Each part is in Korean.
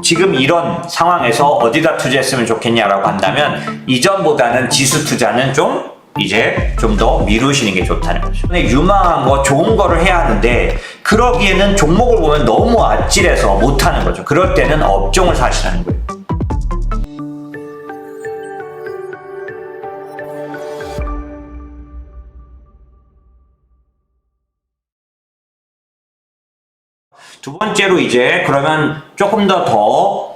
지금 이런 상황에서 어디다 투자했으면 좋겠냐라고 한다면 이전보다는 지수 투자는 좀 더 미루시는 게 좋다는 거죠. 근데 유망한 거 좋은 거를 해야 하는데 그러기에는 종목을 보면 너무 아찔해서 못하는 거죠. 그럴 때는 업종을 사시라는 거예요. 두 번째로 그러면 조금 더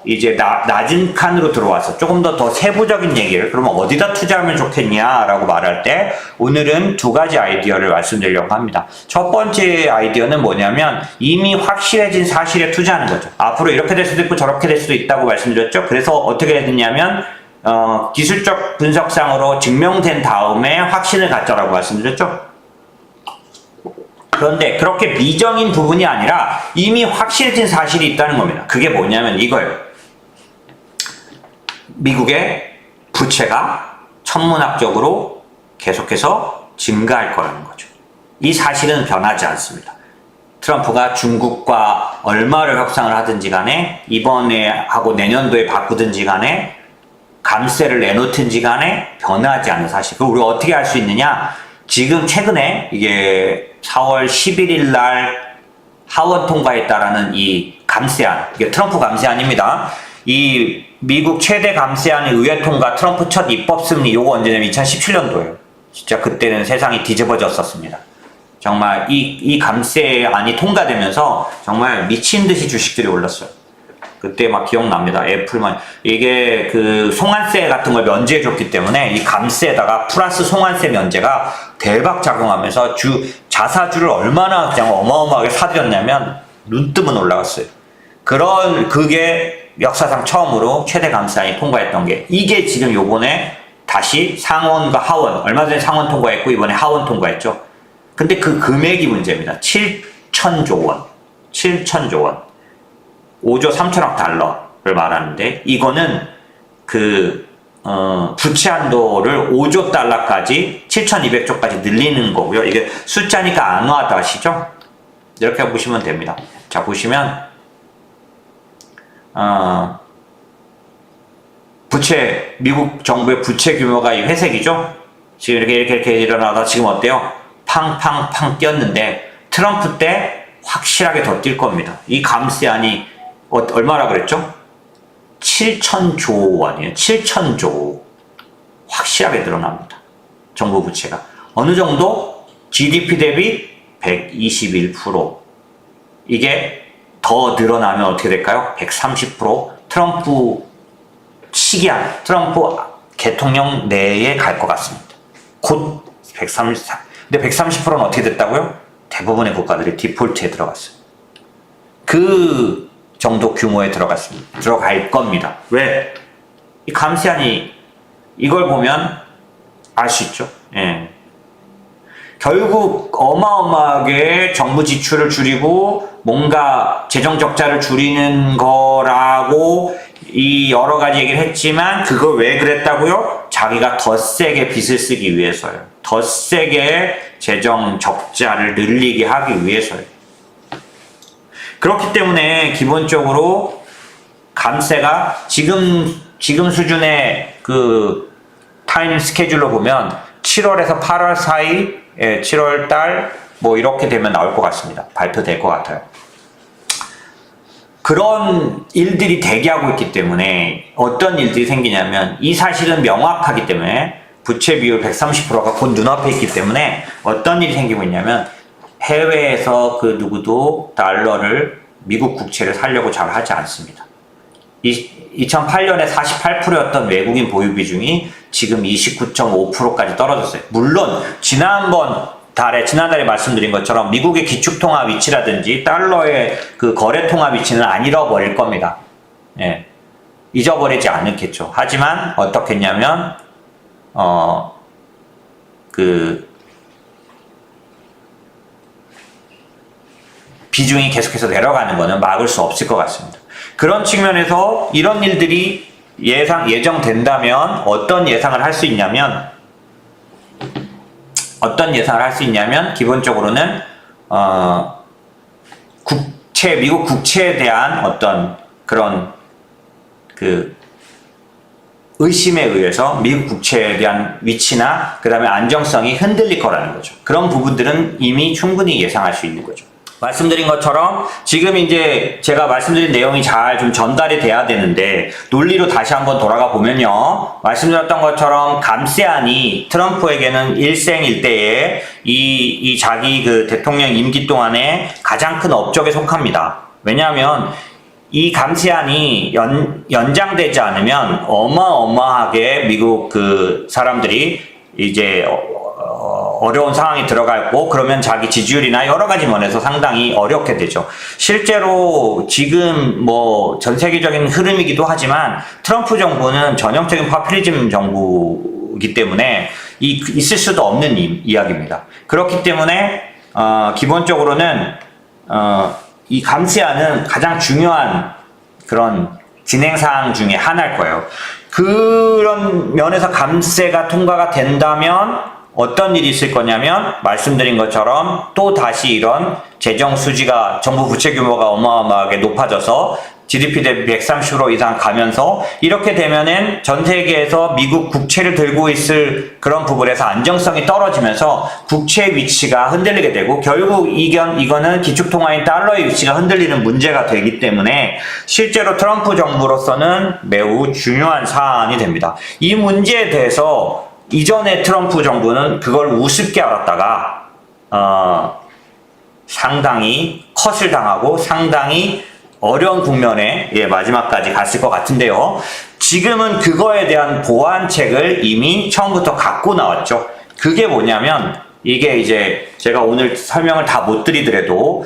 낮은 칸으로 들어와서 조금 더 세부적인 얘기를 그러면 어디다 투자하면 좋겠냐라고 말할 때 오늘은 두 가지 아이디어를 말씀드리려고 합니다. 첫 번째 아이디어는 뭐냐면 이미 확실해진 사실에 투자하는 거죠. 앞으로 이렇게 될 수도 있고 저렇게 될 수도 있다고 말씀드렸죠. 그래서 어떻게 됐냐면 기술적 분석상으로 증명된 다음에 확신을 갖자라고 말씀드렸죠. 그런데 그렇게 미정인 부분이 아니라 이미 확실해진 사실이 있다는 겁니다. 그게 뭐냐면 이거예요. 미국의 부채가 천문학적으로 계속해서 증가할 거라는 거죠. 이 사실은 변하지 않습니다. 트럼프가 중국과 얼마를 협상을 하든지 간에 이번에 하고 내년도에 바꾸든지 간에 감세를 내놓든지 간에 변하지 않는 사실. 그걸 우리가 어떻게 알 수 있느냐? 지금 최근에 이게 4월 11일 날 하원 통과했다라는 이 감세안, 이게 트럼프 감세안입니다. 이 미국 최대 감세안의 의회 통과, 트럼프 첫 입법 승리, 요거 언제냐면 2017년도예요. 진짜 그때는 세상이 뒤집어졌었습니다. 정말 이 감세안이 통과되면서 정말 미친 듯이 주식들이 올랐어요. 그때 막 기억납니다. 애플만 이게 그 송환세 같은 걸 면제해 줬기 때문에 이 감세에다가 플러스 송환세 면제가 대박 작용하면서 자사주를 얼마나 그냥 어마어마하게 사들였냐면 눈 뜨면 올라갔어요. 그게 역사상 처음으로 최대 감세안이 통과했던 게 이게 지금 요번에 다시 상원과 하원, 얼마 전에 상원 통과했고 이번에 하원 통과했죠. 근데 그 금액이 문제입니다. 7천조 원. 7천조 원. 5조 3천억 달러를 말하는데 이거는 부채 한도를 5조 달러까지 7,200조까지 늘리는 거고요. 이게 숫자니까 안 와닿으시죠? 이렇게 보시면 됩니다. 자, 보시면 미국 정부의 부채 규모가 이 회색이죠? 지금 이렇게 일어나다 지금 어때요? 팡팡팡 뛰었는데 트럼프 때 확실하게 더 뛸 겁니다. 이 감세안이 얼마라 그랬죠? 7천조 원이에요. 7천조. 확실하게 늘어납니다. 정부 부채가. 어느 정도? GDP 대비 121%. 이게 더 늘어나면 어떻게 될까요? 130%. 트럼프 트럼프 대통령 내에 갈 것 같습니다. 곧 134. 근데 130%는 어떻게 됐다고요? 대부분의 국가들이 디폴트에 들어갔어요. 그 정도 규모에 들어갈 겁니다. 왜? 이 감세안이 이걸 보면 알 수 있죠. 예. 결국 어마어마하게 정부 지출을 줄이고 뭔가 재정 적자를 줄이는 거라고 이 여러 가지 얘기를 했지만 그걸 왜 그랬다고요? 자기가 더 세게 빚을 쓰기 위해서요. 더 세게 재정 적자를 늘리게 하기 위해서요. 그렇기 때문에 기본적으로 감세가 지금 수준의 그 타임 스케줄로 보면 7월에서 8월 사이, 7월 달 뭐 이렇게 되면 나올 것 같습니다. 발표될 것 같아요. 그런 일들이 대기하고 있기 때문에 어떤 일들이 생기냐면 이 사실은 명확하기 때문에 부채 비율 130%가 곧 눈앞에 있기 때문에 어떤 일이 생기고 있냐면 해외에서 그 누구도 달러를 미국 국채를 사려고 잘 하지 않습니다. 2008년에 48%였던 외국인 보유 비중이 지금 29.5%까지 떨어졌어요. 물론 지난달에 말씀드린 것처럼 미국의 기축통화 위치라든지 달러의 그 거래통화 위치는 안 잃어버릴 겁니다. 예. 잊어버리지 않겠죠. 하지만 어떻겠냐면 비중이 계속해서 내려가는 것은 막을 수 없을 것 같습니다. 그런 측면에서 이런 일들이 예정된다면 어떤 예상을 할 수 있냐면 기본적으로는 미국 국채에 대한 어떤 그런 그 의심에 의해서 미국 국채에 대한 위치나 그 다음에 안정성이 흔들릴 거라는 거죠. 그런 부분들은 이미 충분히 예상할 수 있는 거죠. 말씀드린 것처럼 지금 이제 제가 말씀드린 내용이 잘 좀 전달이 돼야 되는데 논리로 다시 한번 돌아가 보면요. 말씀드렸던 것처럼 감세안이 트럼프에게는 일생일대에 이 자기 그 대통령 임기 동안에 가장 큰 업적에 속합니다. 왜냐하면 이 감세안이 연장되지 않으면 어마어마하게 미국 그 사람들이 이제 어려운 상황이 들어가고 그러면 자기 지지율이나 여러 가지 면에서 상당히 어렵게 되죠. 실제로 지금 뭐 전 세계적인 흐름이기도 하지만 트럼프 정부는 전형적인 파퓰리즘 정부이기 때문에 있을 수도 없는 이야기입니다. 그렇기 때문에 기본적으로는 이 감세안은 가장 중요한 그런 진행사항 중에 하나일 거예요. 그런 면에서 감세가 통과가 된다면 어떤 일이 있을 거냐면 말씀드린 것처럼 또 다시 이런 재정 수지가 정부 부채 규모가 어마어마하게 높아져서 GDP 대비 130% 이상 가면서 이렇게 되면은 전 세계에서 미국 국채를 들고 있을 그런 부분에서 안정성이 떨어지면서 국채 위치가 흔들리게 되고 결국 이거는 기축통화인 달러의 위치가 흔들리는 문제가 되기 때문에 실제로 트럼프 정부로서는 매우 중요한 사안이 됩니다. 이 문제에 대해서 이전에 트럼프 정부는 그걸 우습게 알았다가 상당히 컷을 당하고 상당히 어려운 국면에 마지막까지 갔을 것 같은데요. 지금은 그거에 대한 보완책을 이미 처음부터 갖고 나왔죠. 그게 뭐냐면 이게 이제 제가 오늘 설명을 다 못 드리더라도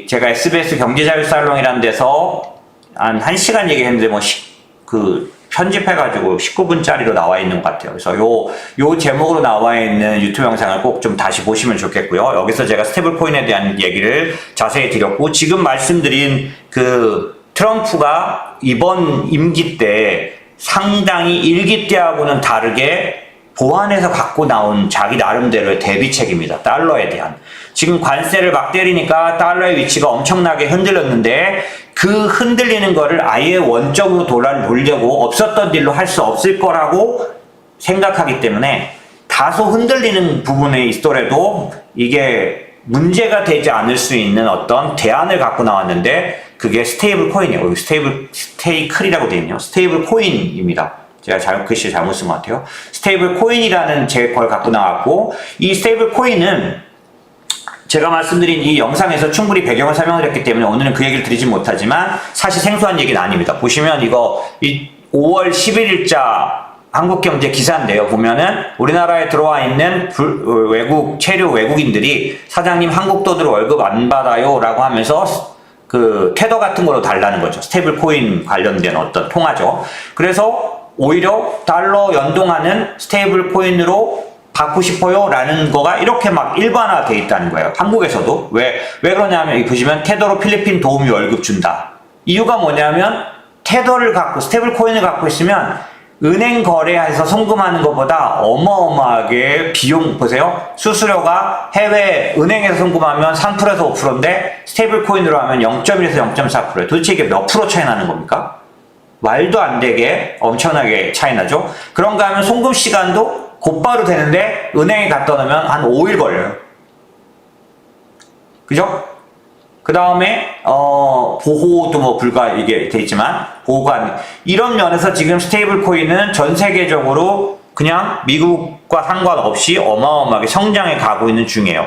제가 SBS 경제자유살롱이라는 데서 한 1시간 얘기했는데 편집해가지고 19분짜리로 나와 있는 것 같아요. 그래서 요 제목으로 나와 있는 유튜브 영상을 꼭 좀 다시 보시면 좋겠고요. 여기서 제가 스테이블 코인에 대한 얘기를 자세히 드렸고, 지금 말씀드린 그 트럼프가 이번 임기 때 상당히 일기 때하고는 다르게 보완해서 갖고 나온 자기 나름대로의 대비책입니다. 달러에 대한. 지금 관세를 막 때리니까 달러의 위치가 엄청나게 흔들렸는데 그 흔들리는 거를 아예 원점으로 돌려고 없었던 일로 할 수 없을 거라고 생각하기 때문에 다소 흔들리는 부분에 있더라도 이게 문제가 되지 않을 수 있는 어떤 대안을 갖고 나왔는데 그게 스테이블 코인이에요. 스테이클이라고 되어 있네요. 스테이블 코인입니다. 제가 글씨 잘못 쓴 것 같아요. 스테이블 코인이라는 제 걸 갖고 나왔고, 이 스테이블 코인은 제가 말씀드린 이 영상에서 충분히 배경을 설명을 했기 때문에 오늘은 그 얘기를 드리진 못하지만 사실 생소한 얘기는 아닙니다. 보시면 이 5월 11일자 한국경제 기사인데요. 보면은 우리나라에 들어와 있는 체류 외국인들이 사장님 한국 돈으로 월급 안 받아요 라고 하면서 그 테더 같은 거로 달라는 거죠. 스테이블 코인 관련된 어떤 통화죠. 그래서 오히려 달러 연동하는 스테이블 코인으로 받고 싶어요 라는 거가 이렇게 막 일반화 돼 있다는 거예요. 한국에서도. 왜 그러냐면 여기 보시면 테더로 필리핀 도우미 월급 준다. 이유가 뭐냐면 스테이블 코인을 갖고 있으면 은행 거래해서 송금하는 것보다 어마어마하게 비용 보세요. 수수료가 해외 은행에서 송금하면 3%에서 5%인데 스테이블 코인으로 하면 0.1에서 0.4%예요. 도대체 이게 몇 프로 차이 나는 겁니까? 말도 안 되게 엄청나게 차이 나죠. 그런가 하면 송금 시간도 곧바로 되는데 은행에 갖다 놓으면 한 5일 걸려요. 그죠? 그 다음에 보호도 뭐 불가 이게 돼 있지만 보호가 이런 면에서 지금 스테이블 코인은 전 세계적으로 그냥 미국과 상관없이 어마어마하게 성장해 가고 있는 중이에요.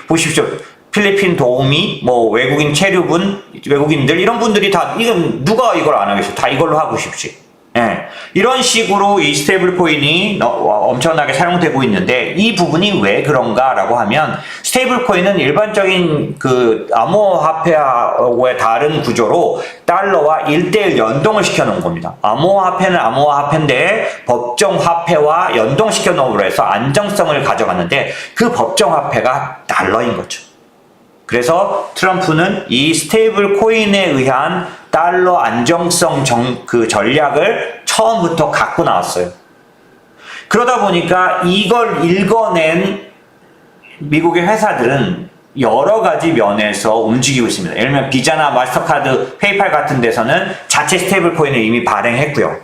보십시오. 필리핀 도우미, 뭐 외국인 체류분, 외국인들 이런 분들이 다 누가 이걸 안 하겠어요? 다 이걸로 하고 싶지. 예. 이런 식으로 이 스테이블 코인이 엄청나게 사용되고 있는데 이 부분이 왜 그런가라고 하면 스테이블 코인은 일반적인 그 암호화폐와의 다른 구조로 달러와 1대1 연동을 시켜 놓은 겁니다. 암호화폐는 암호화폐인데 법정화폐와 연동시켜 놓으로 해서 안정성을 가져갔는데 그 법정화폐가 달러인 거죠. 그래서 트럼프는 이 스테이블 코인에 의한 달러 안정성 전략을 처음부터 갖고 나왔어요. 그러다 보니까 이걸 읽어낸 미국의 회사들은 여러 가지 면에서 움직이고 있습니다. 예를 들면 비자나 마스터카드, 페이팔 같은 데서는 자체 스테이블 코인을 이미 발행했고요.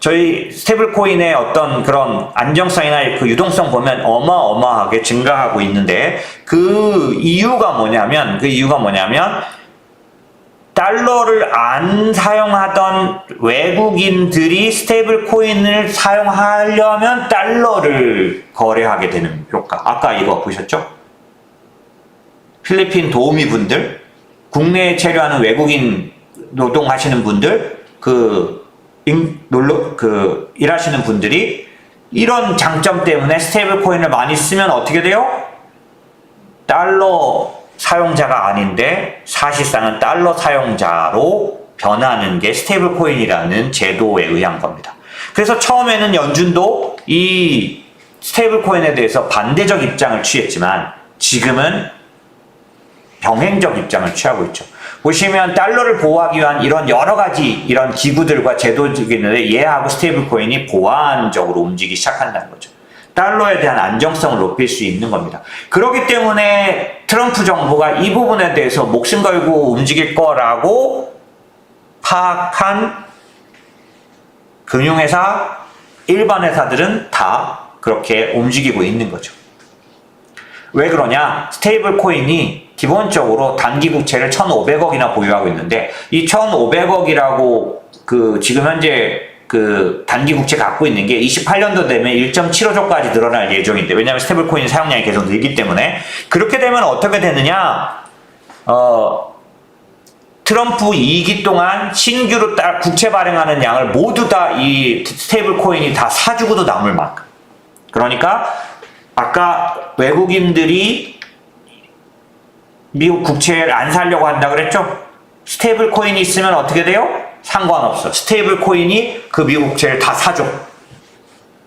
저희 스테이블 코인의 어떤 그런 안정성이나 그 유동성 보면 어마어마하게 증가하고 있는데 그 이유가 뭐냐면 달러를 안 사용하던 외국인들이 스테이블 코인을 사용하려면 달러를 거래하게 되는 효과. 아까 이거 보셨죠? 필리핀 도우미 분들, 국내에 체류하는 외국인 노동하시는 분들, 일하시는 분들이 이런 장점 때문에 스테이블 코인을 많이 쓰면 어떻게 돼요? 달러 사용자가 아닌데 사실상은 달러 사용자로 변하는 게 스테이블 코인이라는 제도에 의한 겁니다. 그래서 처음에는 연준도 이 스테이블 코인에 대해서 반대적 입장을 취했지만 지금은 병행적 입장을 취하고 있죠. 보시면 달러를 보호하기 위한 이런 여러 가지 이런 기구들과 제도들이 있는데 얘하고 스테이블 코인이 보완적으로 움직이기 시작한다는 거죠. 달러에 대한 안정성을 높일 수 있는 겁니다. 그렇기 때문에 트럼프 정부가 이 부분에 대해서 목숨 걸고 움직일 거라고 파악한 금융회사, 일반 회사들은 다 그렇게 움직이고 있는 거죠. 왜 그러냐? 스테이블 코인이 기본적으로 단기 국채를 1,500억이나 보유하고 있는데 이 1,500억이라고 지금 현재 단기 국채 갖고 있는 게 28년도 되면 1.75조까지 늘어날 예정인데, 왜냐하면 스테이블 코인 사용량이 계속 늘기 때문에. 그렇게 되면 어떻게 되느냐? 트럼프 2기 동안 신규로 국채 발행하는 양을 모두 다 이 스테이블 코인이 다 사주고도 남을 만큼. 그러니까 아까 외국인들이 미국 국채를 안 사려고 한다 그랬죠? 스테이블 코인이 있으면 어떻게 돼요? 상관없어. 스테이블 코인이 그 미국 국채를 다 사줘.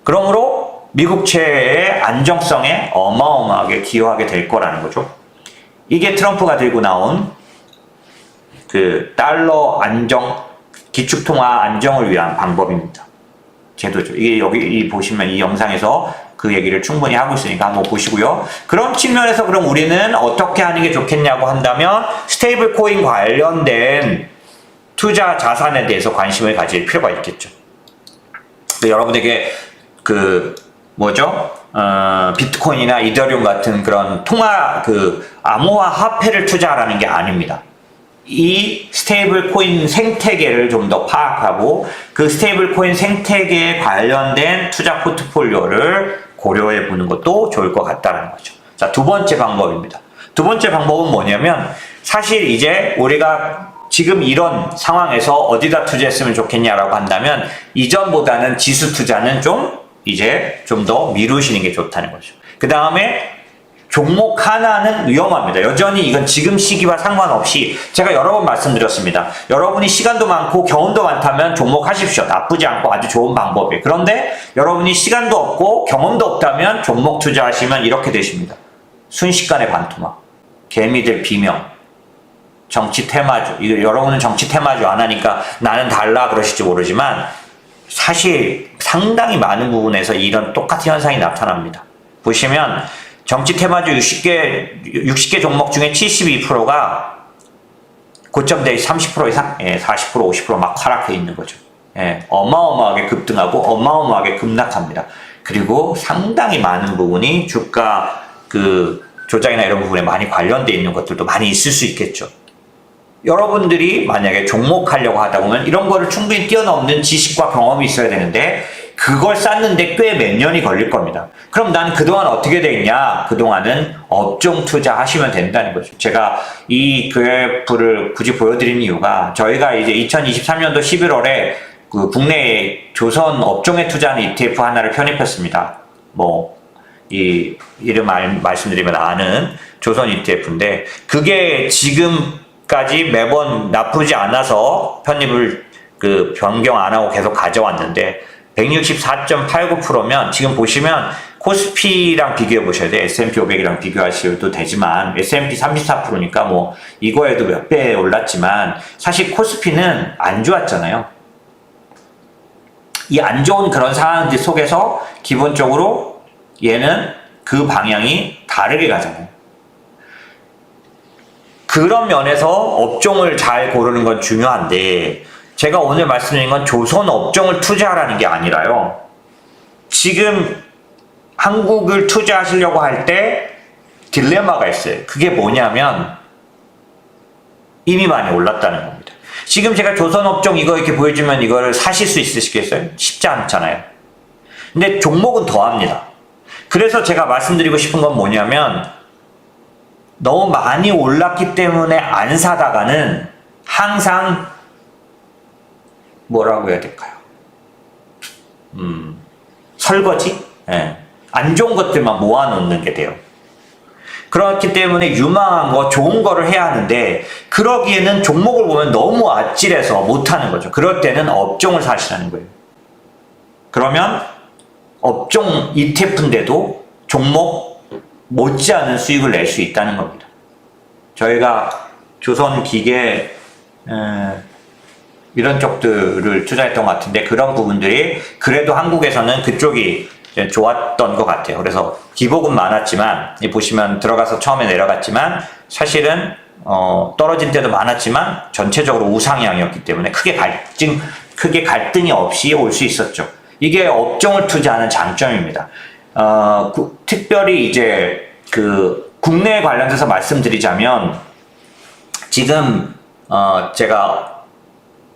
그러므로 미국 국채의 안정성에 어마어마하게 기여하게 될 거라는 거죠. 이게 트럼프가 들고 나온 달러 안정, 기축통화 안정을 위한 방법입니다. 제도죠. 이게 여기 보시면 이 영상에서 그 얘기를 충분히 하고 있으니까 한번 보시고요. 그런 측면에서 그럼 우리는 어떻게 하는 게 좋겠냐고 한다면 스테이블 코인 관련된 투자 자산에 대해서 관심을 가질 필요가 있겠죠. 여러분에게 비트코인이나 이더리움 같은 그런 암호화 화폐를 투자하라는 게 아닙니다. 이 스테이블 코인 생태계를 좀 더 파악하고 그 스테이블 코인 생태계에 관련된 투자 포트폴리오를 고려해 보는 것도 좋을 것 같다는 거죠. 자, 두 번째 방법입니다. 두 번째 방법은 뭐냐면, 사실 이제 우리가 지금 이런 상황에서 어디다 투자했으면 좋겠냐라고 한다면, 이전보다는 지수 투자는 좀 더 미루시는 게 좋다는 거죠. 그 다음에 종목 하나는 위험합니다. 여전히 이건 지금 시기와 상관없이 제가 여러 번 말씀드렸습니다. 여러분이 시간도 많고 경험도 많다면 종목하십시오. 나쁘지 않고 아주 좋은 방법이에요. 그런데 여러분이 시간도 없고 경험도 없다면 종목 투자하시면 이렇게 되십니다. 순식간에 반토막, 개미들 비명, 정치 테마주. 여러분은 정치 테마주 안 하니까 나는 달라 그러실지 모르지만 사실 상당히 많은 부분에서 이런 똑같은 현상이 나타납니다. 보시면 정치 테마주 60개 종목 중에 72%가 고점 대비 30% 이상, 40%, 50% 막 하락해 있는 거죠. 어마어마하게 급등하고 어마어마하게 급락합니다. 그리고 상당히 많은 부분이 주가 조작이나 이런 부분에 많이 관련되어 있는 것들도 많이 있을 수 있겠죠. 여러분들이 만약에 종목하려고 하다 보면 이런 거를 충분히 뛰어넘는 지식과 경험이 있어야 되는데 그걸 쌓는데 꽤 몇 년이 걸릴 겁니다. 그럼 난 그동안 어떻게 돼 있냐? 그동안은 업종 투자하시면 된다는 거죠. 제가 이 그래프를 굳이 보여드린 이유가 저희가 이제 2023년도 11월에 국내 조선 업종에 투자하는 ETF 하나를 편입했습니다. 이 이름 말씀드리면 아는 조선 ETF인데 그게 지금까지 매번 나쁘지 않아서 편입을 변경 안 하고 계속 가져왔는데 164.89%면 지금 보시면 코스피랑 비교해 보셔야 돼요. S&P 500이랑 비교하셔도 되지만 S&P 34%니까 이거에도 몇 배 올랐지만 사실 코스피는 안 좋았잖아요. 이 안 좋은 그런 상황들 속에서 기본적으로 얘는 그 방향이 다르게 가잖아요. 그런 면에서 업종을 잘 고르는 건 중요한데, 제가 오늘 말씀드린 건 조선 업종을 투자하라는 게 아니라요. 지금 한국을 투자하시려고 할 때 딜레마가 있어요. 그게 뭐냐면 이미 많이 올랐다는 겁니다. 지금 제가 조선 업종 이거 이렇게 보여주면 이거를 사실 수 있으시겠어요? 쉽지 않잖아요. 근데 종목은 더합니다. 그래서 제가 말씀드리고 싶은 건 뭐냐면 너무 많이 올랐기 때문에 안 사다가는 항상 뭐라고 해야 될까요? 설거지? 예. 안 좋은 것들만 모아놓는 게 돼요. 그렇기 때문에 유망한 거, 좋은 거를 해야 하는데 그러기에는 종목을 보면 너무 아찔해서 못하는 거죠. 그럴 때는 업종을 사시라는 거예요. 그러면 업종 ETF인데도 종목 못지않은 수익을 낼 수 있다는 겁니다. 저희가 조선기계 이런 쪽들을 투자했던 것 같은데 그런 부분들이 그래도 한국에서는 그쪽이 좋았던 것 같아요. 그래서 기복은 많았지만 보시면 들어가서 처음에 내려갔지만 사실은 떨어진 때도 많았지만 전체적으로 우상향이었기 때문에 크게 갈등이 없이 올 수 있었죠. 이게 업종을 투자하는 장점입니다. 특별히 이제 그 국내에 관련돼서 말씀드리자면 지금 제가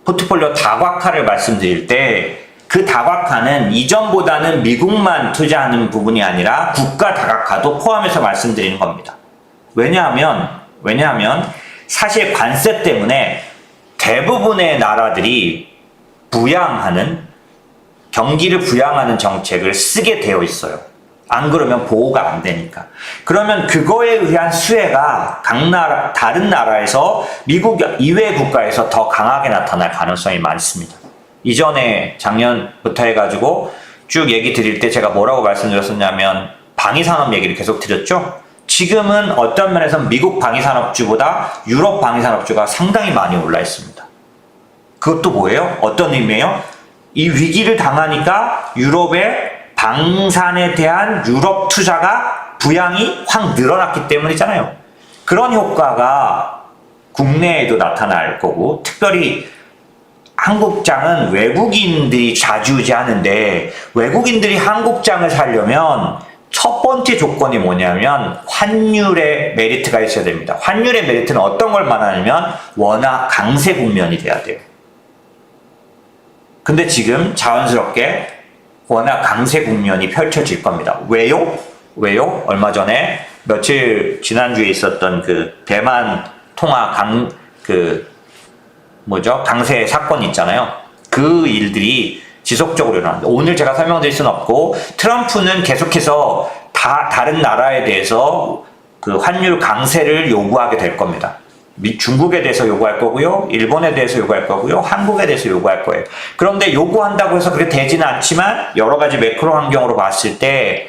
포트폴리오 다각화를 말씀드릴 때 그 다각화는 이전보다는 미국만 투자하는 부분이 아니라 국가 다각화도 포함해서 말씀드리는 겁니다. 왜냐하면 사실 관세 때문에 대부분의 나라들이 경기를 부양하는 정책을 쓰게 되어 있어요. 안 그러면 보호가 안 되니까. 그러면 그거에 의한 수혜가 다른 나라에서 미국 이외 국가에서 더 강하게 나타날 가능성이 많습니다. 이전에 작년부터 해가지고 쭉 얘기 드릴 때 제가 뭐라고 말씀드렸었냐면 방위산업 얘기를 계속 드렸죠. 지금은 어떤 면에서 미국 방위산업주보다 유럽 방위산업주가 상당히 많이 올라 있습니다. 그것도 뭐예요? 어떤 의미예요? 이 위기를 당하니까 유럽의 방산에 대한 유럽 투자가 부양이 확 늘어났기 때문이잖아요. 그런 효과가 국내에도 나타날 거고 특별히 한국장은 외국인들이 좌지우지하는데 외국인들이 한국장을 사려면 첫 번째 조건이 뭐냐면 환율의 메리트가 있어야 됩니다. 환율의 메리트는 어떤 걸 말하냐면 워낙 강세 국면이 돼야 돼요. 근데 지금 자연스럽게 워낙 강세 국면이 펼쳐질 겁니다. 왜요? 얼마 전에 지난주에 있었던 그 대만 통화 강세 사건 있잖아요. 그 일들이 지속적으로 일어납니다. 오늘 제가 설명드릴 수는 없고 트럼프는 계속해서 다른 나라에 대해서 그 환율 강세를 요구하게 될 겁니다. 중국에 대해서 요구할 거고요. 일본에 대해서 요구할 거고요. 한국에 대해서 요구할 거예요. 그런데 요구한다고 해서 그렇게 되지는 않지만 여러 가지 매크로 환경으로 봤을 때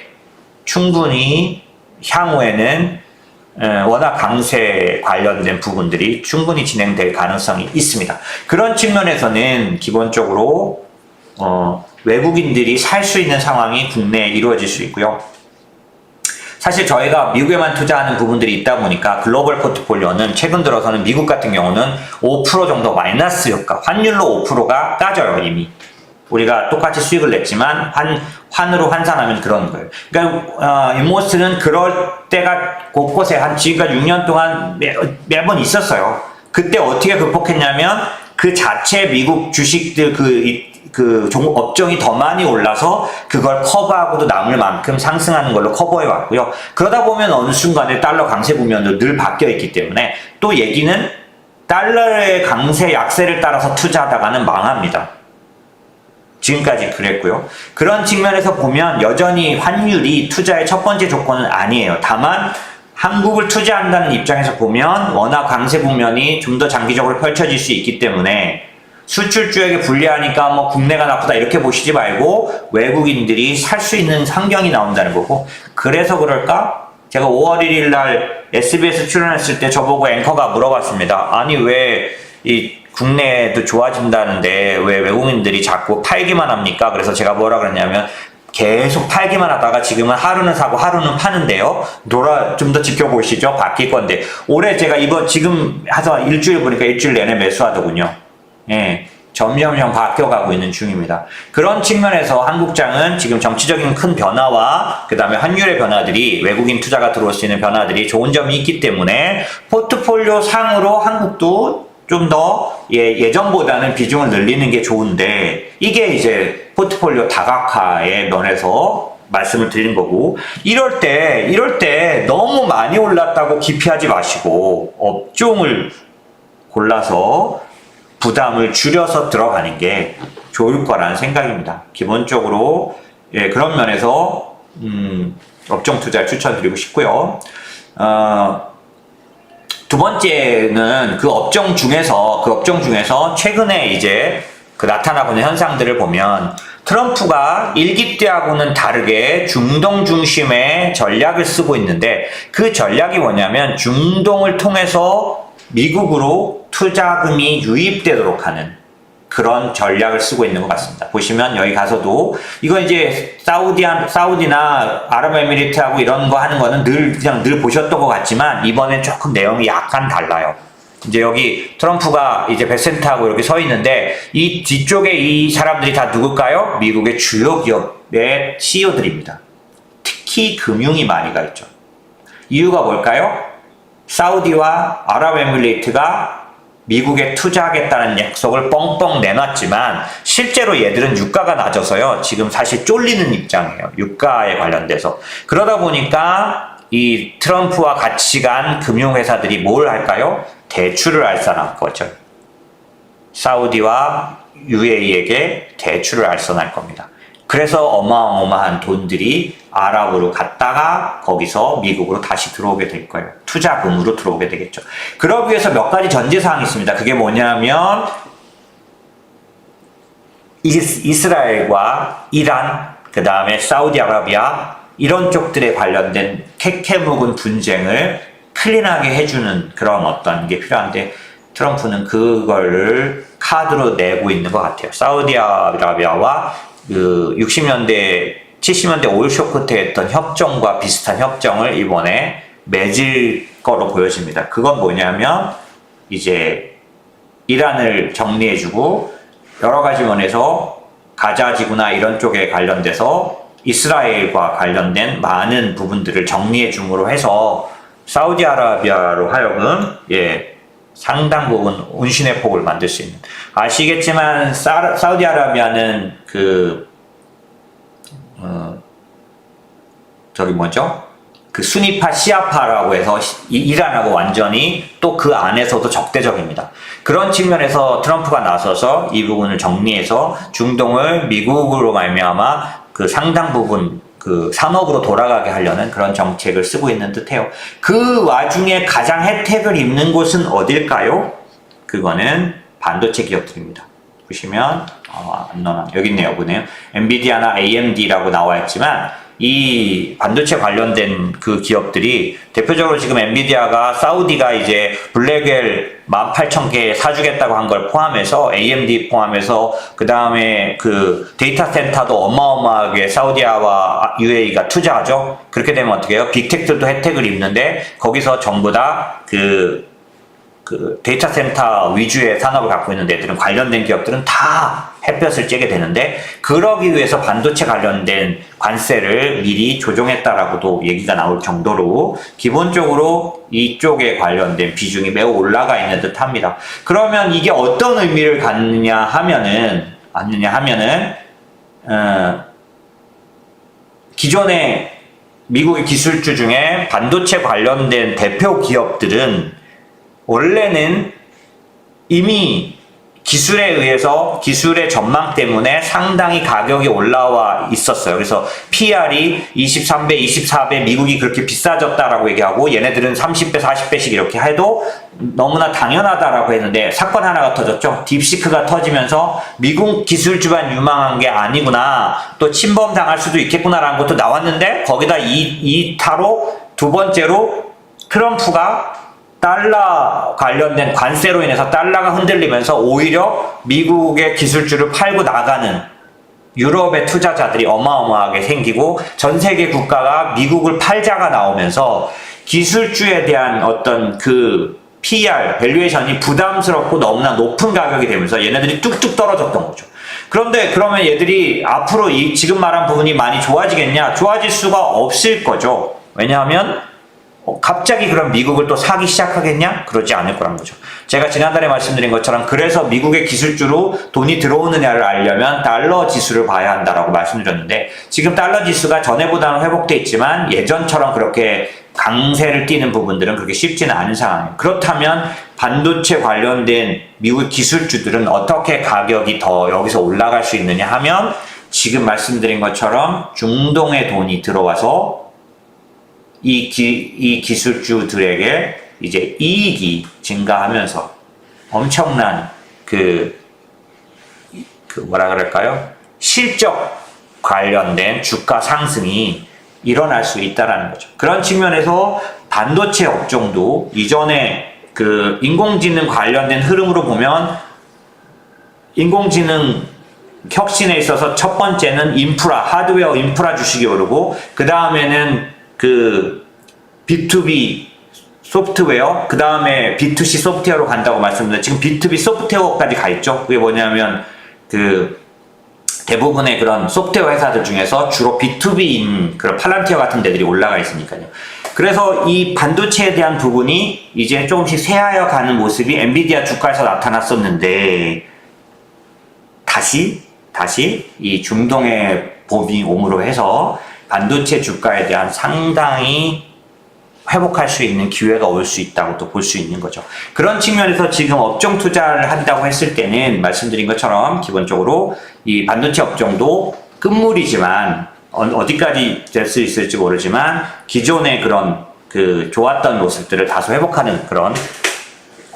충분히 향후에는 워낙 강세 관련된 부분들이 충분히 진행될 가능성이 있습니다. 그런 측면에서는 기본적으로 외국인들이 살 수 있는 상황이 국내에 이루어질 수 있고요. 사실 저희가 미국에만 투자하는 부분들이 있다 보니까 글로벌 포트폴리오는 최근 들어서는 미국 같은 경우는 5% 정도 마이너스 효과, 환율로 5%가 까져요 이미. 우리가 똑같이 수익을 냈지만 환으로 환산하면 그런 거예요. 그러니까 인모스는 그럴 때가 곳곳에 지금까지 6년 동안 매번 있었어요. 그때 어떻게 극복했냐면 그 자체 미국 주식들 그 업종이 더 많이 올라서 그걸 커버하고도 남을 만큼 상승하는 걸로 커버해 왔고요. 그러다 보면 어느 순간에 달러 강세 국면도 늘 바뀌어 있기 때문에 또 얘기는 달러의 강세 약세를 따라서 투자하다가는 망합니다. 지금까지 그랬고요. 그런 측면에서 보면 여전히 환율이 투자의 첫 번째 조건은 아니에요. 다만 한국을 투자한다는 입장에서 보면 워낙 강세 국면이 좀 더 장기적으로 펼쳐질 수 있기 때문에 수출주에게 불리하니까 뭐 국내가 나쁘다 이렇게 보시지 말고 외국인들이 살 수 있는 환경이 나온다는 거고, 그래서 그럴까? 제가 5월 1일 날 SBS 출연했을 때 저보고 앵커가 물어봤습니다. 아니 왜 이 국내도 좋아진다는데 왜 외국인들이 자꾸 팔기만 합니까? 그래서 제가 뭐라 그랬냐면 계속 팔기만 하다가 지금은 하루는 사고 하루는 파는데요. 좀 더 지켜보시죠. 바뀔 건데. 올해 제가 지금 해서 일주일 보니까 일주일 내내 매수하더군요. 예. 점점점 바뀌어가고 있는 중입니다. 그런 측면에서 한국장은 지금 정치적인 큰 변화와 그 다음에 환율의 변화들이 외국인 투자가 들어올 수 있는 변화들이 좋은 점이 있기 때문에 포트폴리오 상으로 한국도 좀 더 예전보다는 비중을 늘리는 게 좋은데 이게 이제 포트폴리오 다각화의 면에서 말씀을 드리는 거고 이럴 때 너무 많이 올랐다고 기피하지 마시고 업종을 골라서 부담을 줄여서 들어가는 게 좋을 거라는 생각입니다. 기본적으로 그런 면에서 업종 투자를 추천드리고 싶고요. 두 번째는 그 업종 중에서 최근에 이제 나타나고 있는 현상들을 보면 트럼프가 일기 때하고는 다르게 중동 중심의 전략을 쓰고 있는데 그 전략이 뭐냐면 중동을 통해서 미국으로 투자금이 유입되도록 하는 그런 전략을 쓰고 있는 것 같습니다. 보시면 여기 가서도 이거 이제 사우디나 아랍에미리트하고 이런 거 하는 거는 늘 보셨던 것 같지만 이번엔 조금 내용이 약간 달라요. 이제 여기 트럼프가 이제 100센트하고 이렇게 서 있는데 이 뒤쪽에 이 사람들이 다 누굴까요? 미국의 주요 기업의 CEO들입니다. 특히 금융이 많이 가 있죠. 이유가 뭘까요? 사우디와 아랍에미리트가 미국에 투자하겠다는 약속을 뻥뻥 내놨지만 실제로 얘들은 유가가 낮아서요. 지금 사실 쫄리는 입장이에요. 유가에 관련돼서. 그러다 보니까 이 트럼프와 같이 간 금융회사들이 뭘 할까요? 대출을 알선할 거죠. 사우디와 UAE에게 대출을 알선할 겁니다. 그래서 어마어마한 돈들이 아랍으로 갔다가 거기서 미국으로 다시 들어오게 될 거예요. 투자금으로 들어오게 되겠죠. 그러기 위해서 몇 가지 전제사항이 있습니다. 그게 뭐냐면 이스라엘과 이란, 그 다음에 사우디아라비아 이런 쪽들에 관련된 캐캐 묵은 분쟁을 클린하게 해주는 그런 어떤 게 필요한데 트럼프는 그거를 카드로 내고 있는 것 같아요. 사우디아라비아와 그 60년대, 70년대 오일 쇼크 때 했던 협정과 비슷한 협정을 이번에 맺을 거로 보여집니다. 그건 뭐냐면 이제 이란을 정리해주고 여러 가지 면에서 가자 지구나 이런 쪽에 관련돼서 이스라엘과 관련된 많은 부분들을 정리해 줌으로 해서 사우디아라비아로 하여금 상당 부분 운신의 폭을 만들 수 있는. 아시겠지만 사우디아라비아는 그 수니파 시아파라고 해서 이란하고 완전히 또 그 안에서도 적대적입니다. 그런 측면에서 트럼프가 나서서 이 부분을 정리해서 중동을 미국으로 말미암아 그 상당 부분 그 산업으로 돌아가게 하려는 그런 정책을 쓰고 있는 듯해요. 그 와중에 가장 혜택을 입는 곳은 어딜까요? 그거는 반도체 기업들입니다. 보시면 여기 있네요. 보네요. 엔비디아나 AMD라고 나와 있지만 이 반도체 관련된 그 기업들이 대표적으로 지금 엔비디아가 사우디가 이제 블랙웰 18,000개 사주겠다고 한 걸 포함해서 AMD 포함해서 그 다음에 그 데이터 센터도 어마어마하게 사우디아와 UAE가 투자하죠. 그렇게 되면 어떻게 해요? 빅텍들도 혜택을 입는데 거기서 전부 다 그 데이터 센터 위주의 산업을 갖고 있는 데들은 관련된 기업들은 다 햇볕을 쬐게 되는데 그러기 위해서 반도체 관련된 관세를 미리 조정했다라고도 얘기가 나올 정도로 기본적으로 이쪽에 관련된 비중이 매우 올라가 있는 듯 합니다. 그러면 이게 어떤 의미를 갖느냐 하면은 기존의 미국의 기술주 중에 반도체 관련된 대표 기업들은 원래는 이미 기술에 의해서 기술의 전망 때문에 상당히 가격이 올라와 있었어요. 그래서 PR이 23배, 24배 미국이 그렇게 비싸졌다라고 얘기하고 얘네들은 30배, 40배씩 이렇게 해도 너무나 당연하다라고 했는데 사건 하나가 터졌죠. 딥시크가 터지면서 미국 기술주만 유망한 게 아니구나. 또 침범당할 수도 있겠구나라는 것도 나왔는데 거기다 이 타로 두 번째로 트럼프가 달러 관련된 관세로 인해서 달러가 흔들리면서 오히려 미국의 기술주를 팔고 나가는 유럽의 투자자들이 어마어마하게 생기고 전 세계 국가가 미국을 팔자가 나오면서 기술주에 대한 어떤 그 PR, 밸류에이션이 부담스럽고 너무나 높은 가격이 되면서 얘네들이 뚝뚝 떨어졌던 거죠. 그런데 그러면 얘들이 앞으로 지금 말한 부분이 많이 좋아지겠냐? 좋아질 수가 없을 거죠. 왜냐하면 갑자기 그럼 미국을 또 사기 시작하겠냐? 그러지 않을 거란 거죠. 제가 지난달에 말씀드린 것처럼 그래서 미국의 기술주로 돈이 들어오느냐를 알려면 달러 지수를 봐야 한다라고 말씀드렸는데 지금 달러 지수가 전에보다는 회복돼 있지만 예전처럼 그렇게 강세를 띠는 부분들은 그렇게 쉽지는 않은 상황이에요. 그렇다면 반도체 관련된 미국 기술주들은 어떻게 가격이 더 여기서 올라갈 수 있느냐 하면 지금 말씀드린 것처럼 중동의 돈이 들어와서 이 기술주들에게 이제 이익이 증가하면서 엄청난 뭐라 그럴까요? 실적 관련된 주가 상승이 일어날 수 있다라는 거죠. 그런 측면에서 반도체 업종도 이전에 그 인공지능 관련된 흐름으로 보면 인공지능 혁신에 있어서 첫 번째는 하드웨어 인프라 주식이 오르고 그 다음에는 그 B2B 소프트웨어, 그 다음에 B2C 소프트웨어로 간다고 말씀드렸는데 지금 B2B 소프트웨어까지 가 있죠. 그게 뭐냐면 대부분의 그런 소프트웨어 회사들 중에서 주로 B2B인 그런 팔란티어 같은 데들이 올라가 있으니까요. 그래서 이 반도체에 대한 부분이 이제 조금씩 쇠하여 가는 모습이 엔비디아 주가에서 나타났었는데 다시 이 중동의 봄이 옴으로 해서 반도체 주가에 대한 상당히 회복할 수 있는 기회가 올 수 있다고 또 볼 수 있는 거죠. 그런 측면에서 지금 업종 투자를 한다고 했을 때는 말씀드린 것처럼 기본적으로 이 반도체 업종도 끝물이지만 어디까지 될 수 있을지 모르지만 기존의 그런 좋았던 모습들을 다소 회복하는 그런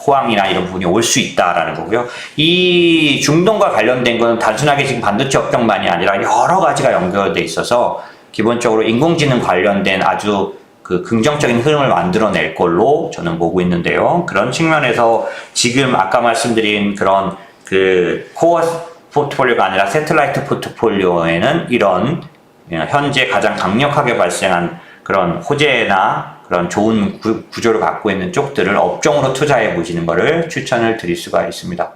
호황이나 이런 부분이 올 수 있다라는 거고요. 이 중동과 관련된 거는 단순하게 지금 반도체 업종만이 아니라 여러 가지가 연결돼 있어서 기본적으로 인공지능 관련된 아주 긍정적인 흐름을 만들어낼 걸로 저는 보고 있는데요. 그런 측면에서 지금 아까 말씀드린 그런 코어 포트폴리오가 아니라 새틀라이트 포트폴리오에는 이런 현재 가장 강력하게 발생한 그런 호재나 그런 좋은 구조를 갖고 있는 쪽들을 업종으로 투자해 보시는 것을 추천을 드릴 수가 있습니다.